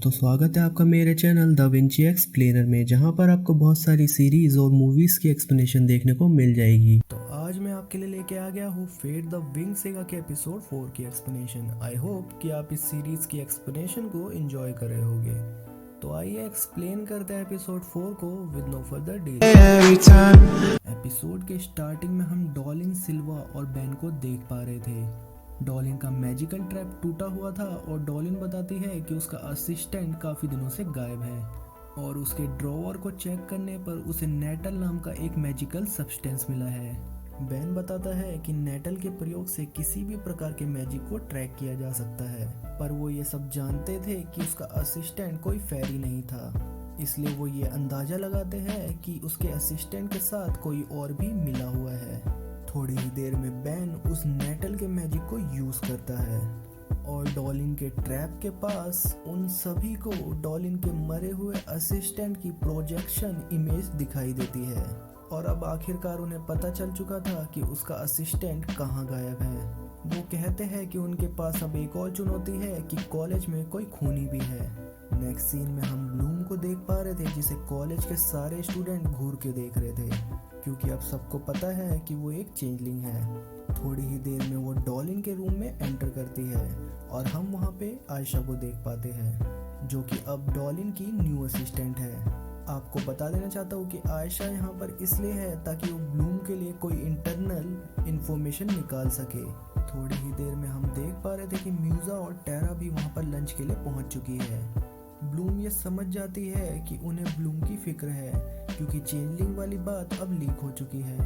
दोस्तों, स्वागत है आपका मेरे चैनल द विंची एक्सप्लेनर में, जहां पर आपको बहुत सारी सीरीज और मूवीज की एक्सप्लेनेशन देखने को मिल जाएगी। तो आज मैं आपके लिए लेके आ गया हूँ फेट द विंग सेगा के एपिसोड 4 की एक्सप्लेनेशन। आई होप कि आप इस सीरीज की एक्सप्लेनेशन को एंजॉय कर रहे होगे। तो आइए एक्सप्लेन करते हैं एपिसोड 4 को with no further delay. Episode के स्टार्टिंग में हम डॉलिन, सिल्वा और बेन को देख पा रहे थे। डॉलिन का मैजिकल ट्रैप टूटा हुआ था और डॉलिन बताती है कि उसका असिस्टेंट काफ़ी दिनों से गायब है और उसके ड्रॉवर को चेक करने पर उसे नेटल नाम का एक मैजिकल सब्सटेंस मिला है। बेन बताता है कि नेटल के प्रयोग से किसी भी प्रकार के मैजिक को ट्रैक किया जा सकता है, पर वो ये सब जानते थे कि उसका असिस्टेंट कोई फेरी नहीं था, इसलिए वो ये अंदाजा लगाते हैं कि उसके असिस्टेंट के साथ कोई और भी मिला हुआ है। थोड़ी ही देर में बेन उस नेटल के मैजिक को यूज करता है और डॉलिन के ट्रैप के पास उन सभी को डॉलिन के मरे हुए असिस्टेंट की प्रोजेक्शन इमेज दिखाई देती है और अब आखिरकार उन्हें पता चल चुका था कि उसका असिस्टेंट कहाँ गायब है। वो कहते हैं कि उनके पास अब एक और चुनौती है कि कॉलेज में कोई खूनी भी है। नेक्स्ट सीन में हम ब्लूम को देख पा रहे थे जिसे कॉलेज के सारे स्टूडेंट घूर के देख रहे थे, क्योंकि अब सबको पता है कि वो एक चेंजलिंग है। थोड़ी ही देर में वो डॉलिन के रूम में एंटर करती है और हम वहाँ पे आयशा को देख पाते हैं, जो कि अब डॉलिन की न्यू असिस्टेंट है। आपको बता देना चाहता हूँ कि आयशा यहाँ पर इसलिए है ताकि वो ब्लूम के लिए कोई इंटरनल इंफॉर्मेशन निकाल सके। थोड़ी ही देर में हम देख पा रहे थे कि म्यूजा और टेरा भी वहाँ पर लंच के लिए पहुँच चुकी है। ब्लूम ये समझ जाती है कि उन्हें ब्लूम की फिक्र है, क्योंकि चेंजलिंग वाली बात अब लीक हो चुकी है,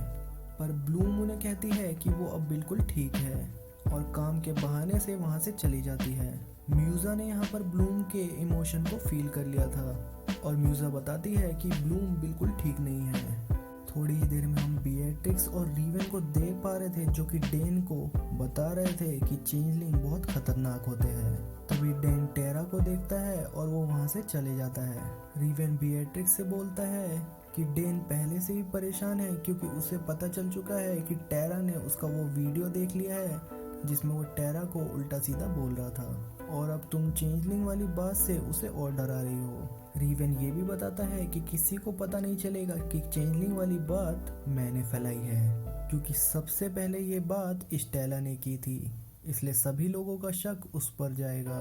पर ब्लूम उन्हें कहती है कि वो अब बिल्कुल ठीक है और काम के बहाने से वहाँ से चली जाती है। म्यूजा ने यहाँ पर ब्लूम के इमोशन को फील कर लिया था और म्यूजा बताती है कि ब्लूम बिल्कुल ठीक नहीं है। थोड़ी ही देर में हम बिएट्रिक्स और रीवन को देख पा रहे थे, जो कि डेन को बता रहे थे कि चेंजलिंग बहुत खतरनाक होते हैं। तभी डेन टेरा को देखता है और वो वहाँ से चले जाता है। रीवन बिएट्रिक्स से बोलता है कि डेन पहले से ही परेशान है, क्योंकि उसे पता चल चुका है कि टेरा ने उसका वो वीडियो देख लिया है जिसमें वो टेरा को उल्टा सीधा बोल रहा था और अब तुम चेंजलिंग वाली बात से उसे और डरा रही हो। रीवन ये भी बताता है कि किसी को पता नहीं चलेगा कि चेंजलिंग वाली बात मैंने फैलाई है, क्योंकि सबसे पहले ये बात स्टेला ने की थी, इसलिए सभी लोगों का शक उस पर जाएगा।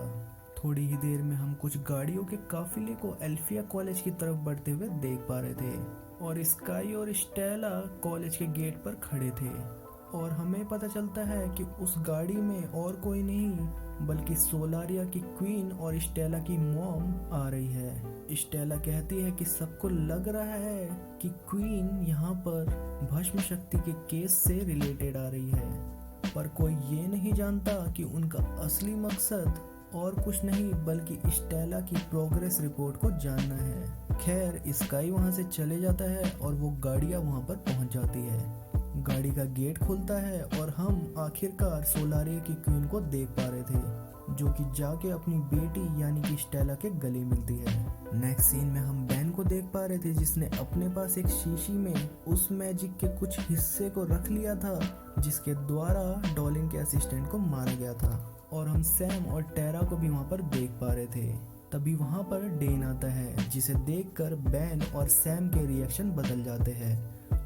थोड़ी ही देर में हम कुछ गाड़ियों के काफिले को एल्फिया कॉलेज की तरफ बढ़ते हुए देख पा रहे थे और स्काई और स्टेला कॉलेज के गेट पर खड़े थे और हमें पता चलता है कि उस गाड़ी में और कोई नहीं बल्कि सोलारिया की क्वीन और स्टेला की मॉम आ रही है। स्टेला कहती है कि सबको लग रहा है कि क्वीन यहाँ पर भस्म शक्ति के केस से रिलेटेड आ रही है, पर कोई ये नहीं जानता कि उनका असली मकसद और कुछ नहीं बल्कि स्टेला की प्रोग्रेस रिपोर्ट को जानना है। खैर, स्काई वहाँ से चले जाता है और वो गाड़ियाँ वहाँ पर पहुँच जाती है। गाड़ी का गेट खुलता है और हम आखिरकार सोलारिया की क्वीन को देख पा रहे थे, जो कि जाके अपनी बेटी यानी कि स्टेला के गले मिलती है। नेक्स्ट सीन में हम बेन को देख पा रहे थे जिसने अपने पास एक शीशी में उस मैजिक के कुछ हिस्से को रख लिया था जिसके द्वारा डॉलिन के असिस्टेंट को मारा गया था, और हम सैम और टेरा को भी वहाँ पर देख पा रहे थे। तभी वहाँ पर डेन आता है, जिसे देखकर बेन और सैम के रिएक्शन बदल जाते हैं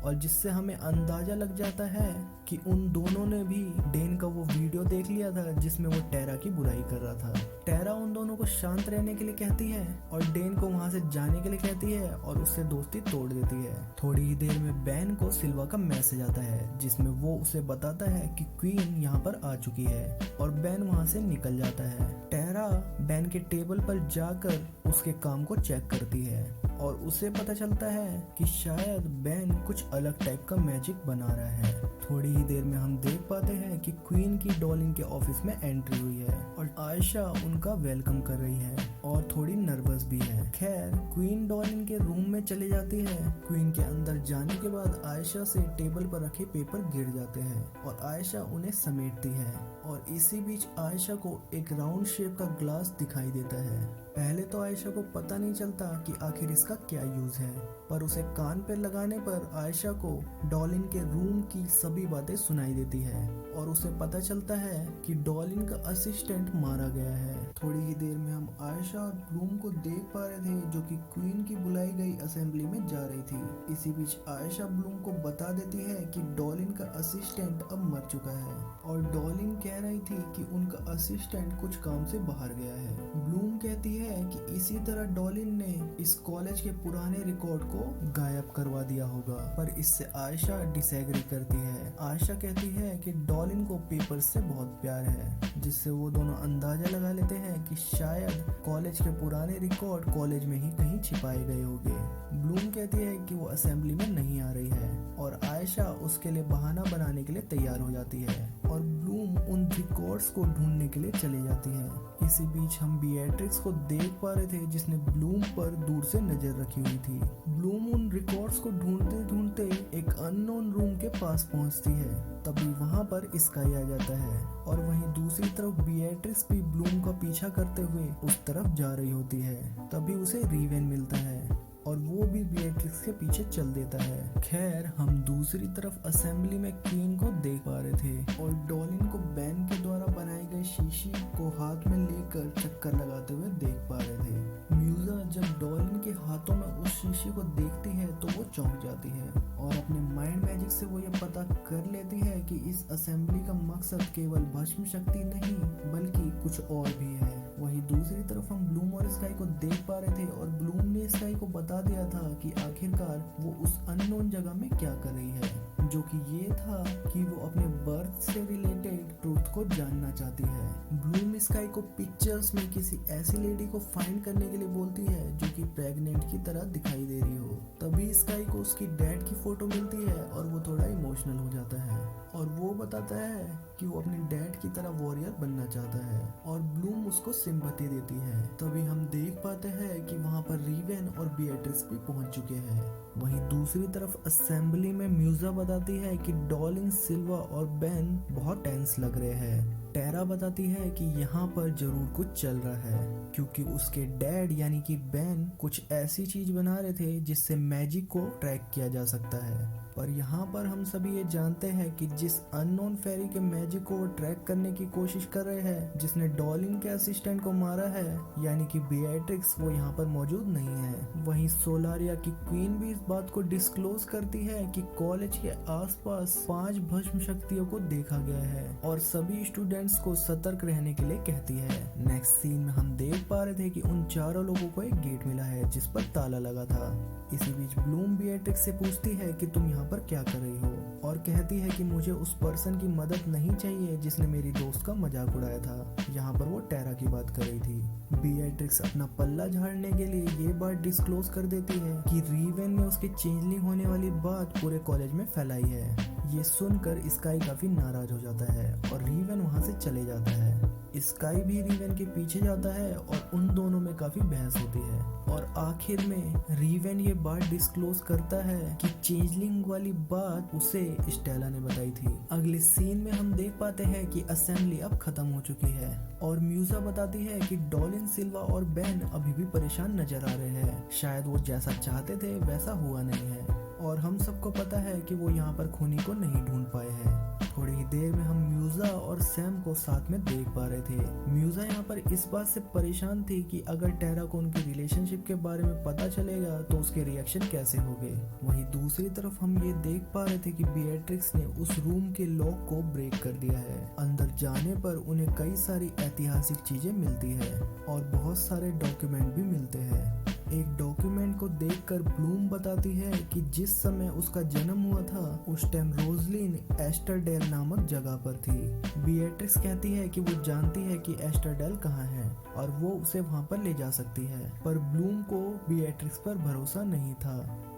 और जिससे हमें अंदाजा लग जाता है कि उन दोनों ने भी डेन का वो वीडियो देख लिया था जिसमें वो टेरा की बुराई कर रहा था। टेरा उन दोनों को शांत रहने के लिए कहती है और डेन को वहाँ से जाने के लिए कहती है और उससे दोस्ती तोड़ देती है। थोड़ी ही देर में बेन को सिल्वा का मैसेज आता है जिसमें वो उसे बताता है कि क्वीन यहाँ पर आ चुकी है और बेन वहाँ से निकल जाता है। टेरा बेन के टेबल पर जाकर उसके काम को चेक करती है और उसे पता चलता है कि शायद बेन कुछ अलग टाइप का मैजिक बना रहा है। थोड़ी ही देर में हम देख पाते हैं कि क्वीन की डॉलिन के ऑफिस में एंट्री हुई है और आयशा उनका वेलकम कर रही है और थोड़ी नर्वस भी है। खैर, क्वीन डॉलिन के रूम में चली जाती है। क्वीन के अंदर जाने के बाद आयशा से टेबल पर रखे पेपर गिर जाते हैं और आयशा उन्हें समेटती है और इसी बीच आयशा को एक राउंड शेप का ग्लास दिखाई देता है। पहले तो आयशा को पता नहीं चलता कि आखिर इसका क्या यूज है, पर उसे कान पे लगाने पर आयशा को डॉलिन के रूम की सभी बातें सुनाई देती है और उसे पता चलता है कि डॉलिन का असिस्टेंट मारा गया है। थोड़ी ही देर में हम आयशा और ब्लूम को देख पा रहे थे जो कि क्वीन की बुलाई गई असेंबली में जा रही थी। इसी बीच आयशा ब्लूम को बता देती है कि डॉलिन का असिस्टेंट अब मर चुका है और डॉलिन कह रही थी कि उनका असिस्टेंट कुछ काम से बाहर गया है। ब्लूम कहती है कि इसी तरह डॉलिन ने इस कॉलेज के पुराने रिकॉर्ड को गायब करवा दिया होगा, पर इससे आयशा डिसएग्री करती है। आयशा कहती है कि डॉलिन को पेपर से बहुत प्यार है, जिससे वो दोनों अंदाजा लगा लेते हैं कि शायद कॉलेज के पुराने रिकॉर्ड कॉलेज में ही कहीं छिपाए गए होंगे। ब्लूम कहती है कि वो असेंबली में नहीं आ रही है और आयशा उसके लिए बहाना बनाने के लिए तैयार हो जाती है और ब्लूम उन रिकॉर्ड्स को ढूंढने के लिए चली जाती है। इसी बीच हम बिएट्रिक्स को देख पा रहे थे जिसने ब्लूम पर दूर से नजर रखी हुई थी। ब्लूम उन रिकॉर्ड्स को ढूंढते ढूंढते एक अननोन रूम के पास पहुंचती है, तभी वहां पर स्काई आ जाता है और वहीं दूसरी तरफ बिएट्रिक्स भी ब्लूम का पीछा करते हुए उस तरफ जा रही होती है। तभी उसे रीवेन मिलता है और वो भी बिएट्रिक्स के पीछे चल देता है। खैर, हम दूसरी तरफ असेंबली में क्वीन को देख पा रहे थे और डॉलिन को बैन के द्वारा बनाए गए शीशी को हाथ में लेकर चक्कर लगाते हुए देख पा रहे थे। म्यूजा जब डॉलिन के हाथों में उस शीशी को देखती है तो वो चौंक जाती है और अपने माइंड मैजिक से वो ये पता कर लेती है कि इस असेंबली का मकसद केवल भस्म शक्ति नहीं बल्कि कुछ और भी है। वहीं दूसरी तरफ हम ब्लूम और स्काई को देख पा रहे थे और ब्लूम ने स्काई को बता दिया था कि आखिरकार वो उस अननोन जगह में क्या कर रही है, जो कि ये था कि वो अपने बर्थ से रिलेटेड ट्रूथ को जानना चाहती है। ब्लूम स्काई को पिक्चर्स में किसी ऐसी लेडी को फाइंड करने के लिए बोलती है जो कि प्रेग्नेंट की तरह दिखाई दे रही हो। तभी स्काई को उसकी डैड की फोटो मिलती है और वो थोड़ा इमोशनल हो जाता है और वो बताता है कि वो अपने डैड की तरह वॉरियर बनना चाहता है और ब्लूम उसको सिंपैथी देती है। तभी हम देख पाते हैं कि वहाँ पर रीवेन और बिएट्रिक्स भी पहुंच चुके हैं। वहीं दूसरी तरफ असेंबली में म्यूजा बताती है कि डॉलिन, सिल्वा और बेन बहुत टेंस लग रहे हैं। टेरा बताती है कि यहाँ पर जरूर कुछ चल रहा है क्योंकि उसके डैड यानी कि बेन कुछ ऐसी चीज बना रहे थे जिससे मैजिक को ट्रैक किया जा सकता है। पर यहाँ पर हम सभी ये जानते हैं कि जिस अननोन फेरी के मैजिक को वो ट्रैक करने की कोशिश कर रहे हैं, जिसने डॉलिन के असिस्टेंट को मारा है यानी कि बिएट्रिक्स, वो यहाँ पर मौजूद नहीं है। वहीं सोलारिया की क्वीन भी इस बात को डिस्क्लोज करती है कि कॉलेज के आसपास 5 भस्म शक्तियों को देखा गया है और सभी स्टूडेंट्स को सतर्क रहने के लिए कहती है। नेक्स्ट सीन में हम देख पा रहे थे कि उन चारों लोगों को एक गेट मिला है जिस पर ताला लगा था। इसी बीच ब्लूम बिएट्रिक्स से पूछती है कि तुम यहाँ पर क्या कर रही हो और कहती है कि मुझे उस पर्सन की मदद नहीं चाहिए जिसने मेरी दोस्त का मजाक उड़ाया था। यहाँ पर वो टेरा की बात कर रही थी। बिएट्रिक्स अपना पल्ला झाड़ने के लिए ये बात डिस्क्लोज कर देती है कि रीवेन ने उसके चेंजलिंग होने वाली बात पूरे कॉलेज में फैलाई है। ये सुनकर स्काई काफी नाराज हो जाता है और रीवेन वहाँ से चले जाता है। स्काई भी रीवेन के पीछे जाता है और उन दोनों में काफी बहस होती है और आखिर में रीवेन ये बात डिस्क्लोज करता है कि चेंजलिंग वाली बात उसे स्टेला ने बताई थी। अगले सीन में हम देख पाते हैं कि असेंबली अब खत्म हो चुकी है और म्यूजा बताती है कि डॉलिन, सिल्वा और बेन अभी भी परेशान नजर आ रहे हैं। शायद वो जैसा चाहते थे वैसा हुआ नहीं है और हम सबको पता है कि वो यहाँ पर खूनी को नहीं ढूंढ पाए हैं। थोड़ी ही देर में हम म्यूजा और सैम को साथ में देख पा रहे थे। म्यूजा यहाँ पर इस बात से परेशान थी कि अगर टेरा को उनकी रिलेशनशिप के बारे में पता चलेगा तो उसके रिएक्शन कैसे होंगे। वहीं दूसरी तरफ हम ये देख पा रहे थे कि बिएट्रिक्स ने उस रूम के लॉक को ब्रेक कर दिया है। अंदर जाने पर उन्हें कई सारी ऐतिहासिक चीजें मिलती है और बहुत सारे डॉक्यूमेंट भी मिलते हैं। एक डॉक्यूमेंट को देखकर ब्लूम बताती है कि जिस समय उसका जन्म हुआ था उस टाइम रोजलिन एस्टरडेल नामक जगह पर थी। बिएट्रिक्स कहती है कि वो जानती है कि एस्टरडेल कहाँ है और वो उसे वहाँ पर ले जा सकती है, पर ब्लूम को बिएट्रिक्स पर भरोसा नहीं था,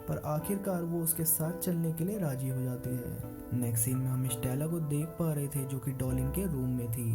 पर आखिरकार वो उसके साथ चलने के लिए राजी हो जाती है। नेक्स्ट सीन में हम स्टेला को देख पा रहे थे जो कि डॉलिन के रूम में थी।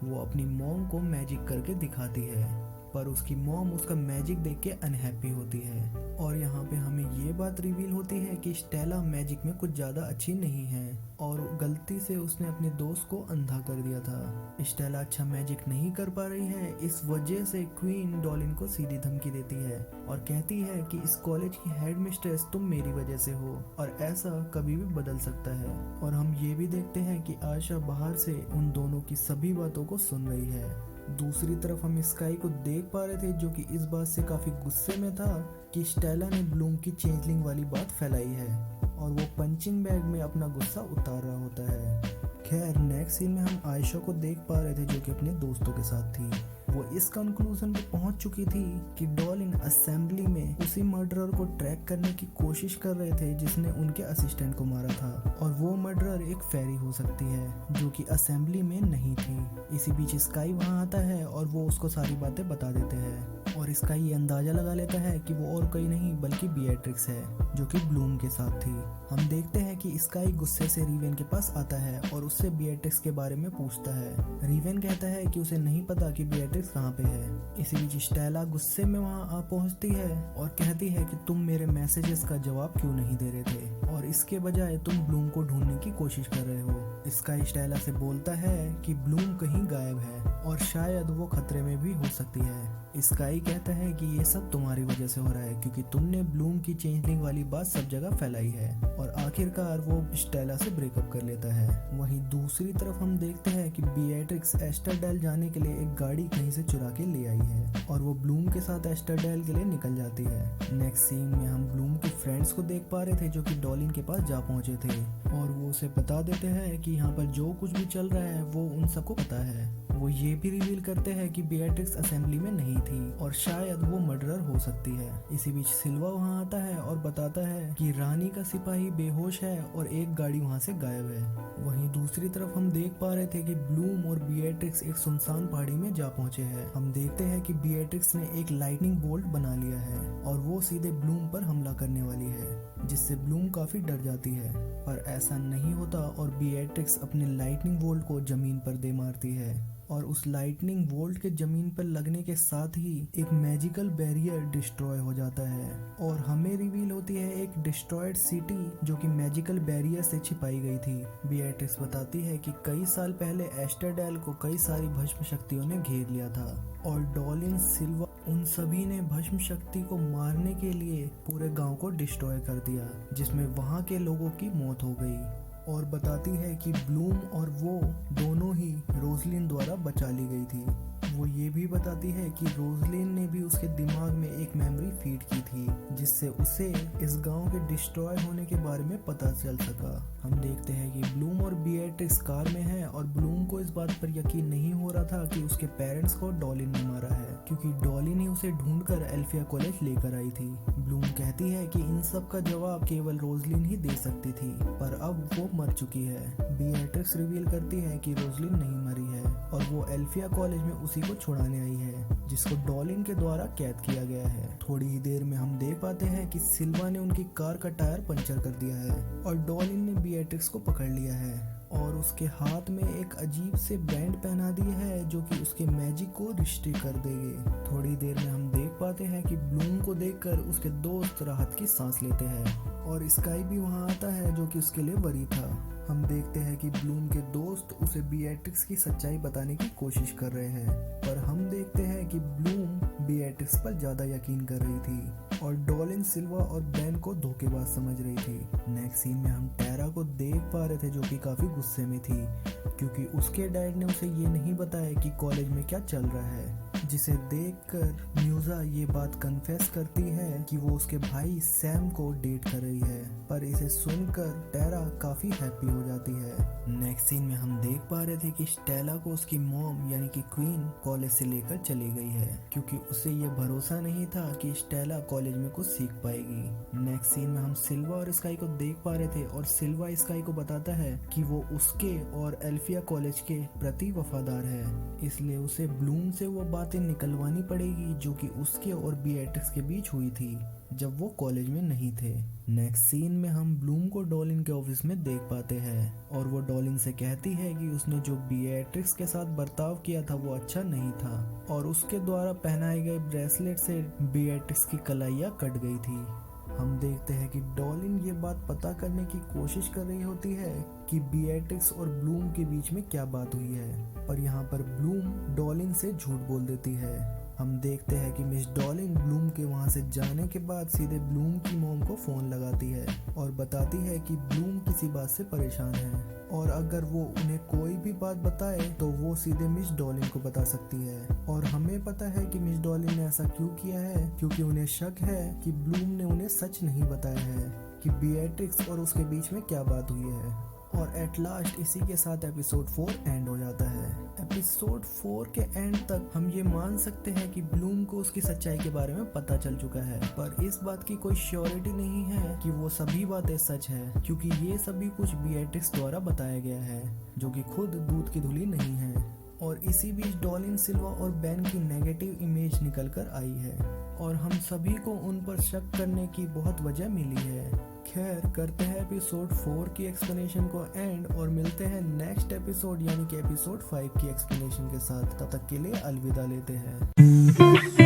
वो अपनी मॉम को मैजिक करके दिखाती है पर उसकी मॉम उसका मैजिक देख के अनहैप्पी होती है और यहाँ पे हमें ये बात रिवील होती है कि स्टेला मैजिक में कुछ ज्यादा अच्छी नहीं है और गलती से उसने अपने दोस्त को अंधा कर दिया था। स्टेला अच्छा मैजिक नहीं कर पा रही है, इस वजह से क्वीन डॉलिन को सीधी धमकी देती है और कहती है कि इस कॉलेज की हेड मिस्ट्रेस तुम मेरी वजह से हो और ऐसा कभी भी बदल सकता है। और हम ये भी देखते हैं कि आयशा बाहर से उन दोनों की सभी बातों को सुन रही है दूसरी तरफ हम स्काई को देख पा रहे थे जो कि इस बात से काफी गुस्से में था कि स्टेला ने ब्लूम की चेंजलिंग वाली बात फैलाई है और वो पंचिंग बैग में अपना गुस्सा उतार रहा होता है। खैर नेक्स्ट सीन में हम आयशा को देख पा रहे थे जो कि अपने दोस्तों के साथ थी। वो इस कंक्लूजन पे पहुंच चुकी थी कि डॉलिन असेंबली में उसी मर्डरर को ट्रैक करने की कोशिश कर रहे थे जिसने उनके असिस्टेंट को मारा था और वो मर्डरर एक फेरी हो सकती है जो कि असेंबली में नहीं थी। इसी बीच स्काई वहां आता है और वो उसको सारी बातें बता देते हैं और स्काई ये अंदाजा लगा लेता है कि वो और कोई नहीं बल्कि बिएट्रिक्स है जो कि ब्लूम के साथ थी। हम देखते हैं कि स्काई गुस्से से रिवेन के पास आता है और उससे बिएट्रिक्स के बारे में पूछता है। रिवेन कहता है कि उसे नहीं पता कि बिएट्रिक्स कहाँ पे है। इसी बीच स्टेला गुस्से में वहाँ आ पहुँचती है और कहती है कि तुम मेरे मैसेजेस का जवाब क्यों नहीं दे रहे थे और इसके बजाय तुम ब्लूम को ढूंढने की कोशिश कर रहे हो। स्काई स्टेला से बोलता है कि ब्लूम कहीं गायब है और शायद वो खतरे में भी हो सकती है। स्काई कहता है कि ये सब तुम्हारी वजह से हो रहा है क्योंकि तुमने ब्लूम की चेंजलिंग वाली बात सब जगह फैलाई है और आखिरकार वो स्टेला से ब्रेकअप कर लेता है। वहीं दूसरी तरफ हम देखते हैं कि बिएट्रिक्स एस्टरडेल जाने के लिए एक गाड़ी कहीं से चुरा के ले आई है और वो ब्लूम के साथ एस्टरडेल के लिए निकल जाती है। नेक्स्ट सीन में हम ब्लूम के फ्रेंड्स को देख पा रहे थे जो कि डॉलिन के पास जा पहुंचे थे और वो उसे बता देते हैं कि यहाँ पर जो कुछ भी चल रहा है वो उन सबको पता है। वो ये भी रिवील करते हैं कि बिएट्रिक्स असेंबली में नहीं थी और शायद वो मर्डरर हो सकती है। इसी बीच सिल्वा वहाँ आता है और बताता है कि रानी का सिपाही बेहोश है और एक गाड़ी वहाँ से गायब है। वहीं दूसरी तरफ हम देख पा रहे थे कि ब्लूम और बिएट्रिक्स एक सुनसान पहाड़ी में जा पहुंचे हैं। हम देखते हैं कि बिएट्रिक्स ने एक लाइटनिंग बोल्ट बना लिया है और वो सीधे ब्लूम पर हमला करने वाली है जिससे ब्लूम काफी डर जाती है, पर ऐसा नहीं होता और बिएट्रिक्स अपने लाइटनिंग बोल्ट को जमीन पर दे मारती है और उस लाइटनिंग वोल्ट के जमीन पर लगने के साथ ही एक मैजिकल बैरियर डिस्ट्रॉय हो जाता है और हमें रिवील होती है एक डिस्ट्रॉयड सिटी जो कि मैजिकल बैरियर से छिपाई गई थी। बिएट्रिक्स बताती है कि कई साल पहले एस्टरडेल को कई सारी भस्म शक्तियों ने घेर लिया था और डॉलिन सिल्वा उन सभी ने भस्म शक्ति को मारने के लिए पूरे गांव को डिस्ट्रॉय कर दिया जिसमें वहां के लोगों की मौत हो गई और बताती है कि ब्लूम और वो दोनों ही रोजलिन द्वारा बचा ली गई थी। वो ये भी बताती है कि रोजलिन ने भी उसके दिमाग में एक मेमोरी फीड की थी जिससे उसे इस गांव के डिस्ट्रॉय होने के बारे में पता चल सका। हम देखते हैं कि ब्लूम और बिएट्रिक्स कार में है और ब्लूम को इस बात पर यकीन नहीं हो रहा था कि उसके पेरेंट्स को डॉलिन ने मारा है क्योंकि डॉलिन ही उसे ढूंढकर एल्फिया कॉलेज लेकर आई थी। ब्लूम कहती है कि इन सब का जवाब केवल रोजलिन ही दे सकती थी पर अब वो मर चुकी है। बिएट्रिक्स रिवील करती है कि रोजलिन नहीं मरी है और वो एल्फिया कॉलेज में उसी को छुड़ाने आई है जिसको डॉलिन के द्वारा कैद किया गया है। थोड़ी ही देर में हम देख पाते हैं कि सिल्वा ने उनकी कार का टायर पंचर कर दिया है और डॉलिन ने बिएट्रिक्स को पकड़ लिया है और उसके हाथ में एक अजीब से बैंड पहना दी है जो कि उसके मैजिक को रिस्ट्रिक्ट कर देंगे। थोड़ी देर में हम देख पाते हैं कि ब्लूम को देखकर उसके दोस्त राहत की सांस लेते हैं और स्काई भी वहां आता है जो कि उसके लिए वरी था। हम देखते हैं कि ब्लूम के दोस्त उसे बिएट्रिक्स की सच्चाई बताने की कोशिश कर रहे हैं पर हम देखते हैं कि ब्लूम बिएट्रिक्स पर ज्यादा यकीन कर रही थी और डॉलिन सिल्वा और बेन को धोखेबाज समझ रही थी। नेक्स्ट सीन में हम टेरा को देख पा रहे थे जो कि काफी गुस्से में थी क्योंकि उसके डैड ने उसे ये नहीं बताया कि कॉलेज में क्या चल रहा है, जिसे देखकर म्यूजा ये बात कन्फेस करती है कि वो उसके भाई सैम को डेट कर रही है पर इसे सुनकर टेरा काफी हैप्पी हो जाती है। नेक्स्ट सीन में हम देख पा रहे थे कि स्टेला को उसकी मॉम यानी कि क्वीन कॉलेज से लेकर चली गई है क्योंकि उसे ये भरोसा नहीं था कि स्टेला कॉलेज में कुछ सीख पाएगी। नेक्स्ट सीन में हम सिल्वा और स्काई को देख पा रहे थे और सिल्वा स्काई को बताता है कि वो उसके और एल्फिया कॉलेज के प्रति वफादार है, इसलिए उसे ब्लूम से वो बातें निकलवानी पड़ेगी जो कि उसके और बिएट्रिक्स के बीच हुई थी जब वो कॉलेज में नहीं थे। नेक्स्ट सीन में हम ब्लूम को डॉलिन के ऑफिस में देख पाते हैं और वो डॉलिन से कहती है कि उसने जो बिएट्रिक्स के साथ बर्ताव किया था वो अच्छा नहीं था और उसके द्वारा पहनाए गए ब्रेसलेट से बिएट्रिक्स की कलाइयाँ कट गई थी। हम देखते हैं कि डॉलिन ये बात पता करने की कोशिश कर रही होती है कि बीएट्रिक्स और ब्लूम के बीच में क्या बात हुई है, पर यहाँ पर ब्लूम डॉलिन से झूठ बोल देती है। हम देखते हैं कि मिस डॉलिन ब्लूम के वहाँ से जाने के बाद सीधे ब्लूम की मॉम को फ़ोन लगाती है और बताती है कि ब्लूम किसी बात से परेशान है और अगर वो उन्हें कोई भी बात बताए तो वो सीधे मिस डॉलिन को बता सकती है। और हमें पता है कि मिस डॉलिन ने ऐसा क्यों किया है, क्योंकि उन्हें शक है कि ब्लूम ने उन्हें सच नहीं बताया है कि बीएट्रिक्स और उसके बीच में क्या बात हुई है। और एट लास्ट इसी के साथ एपिसोड 4 एंड हो जाता है। एपिसोड 4 के एंड तक हम ये मान सकते हैं कि ब्लूम को उसकी सच्चाई के बारे में पता चल चुका है, पर इस बात की कोई श्योरिटी नहीं है कि वो सभी बातें सच है, क्योंकि ये सभी कुछ बीएट्रिक्स द्वारा बताया गया है जो कि खुद दूध की धुली नहीं है। और इसी बीच डॉलिन सिल्वा और बेन की नेगेटिव इमेज निकल कर आई है और हम सभी को उन पर शक करने की बहुत वजह मिली है। खैर, करते हैं एपिसोड 4 की एक्सप्लेनेशन को एंड और मिलते हैं नेक्स्ट एपिसोड यानी कि एपिसोड 5 की एक्सप्लेनेशन के साथ। तब तक के लिए अलविदा लेते हैं।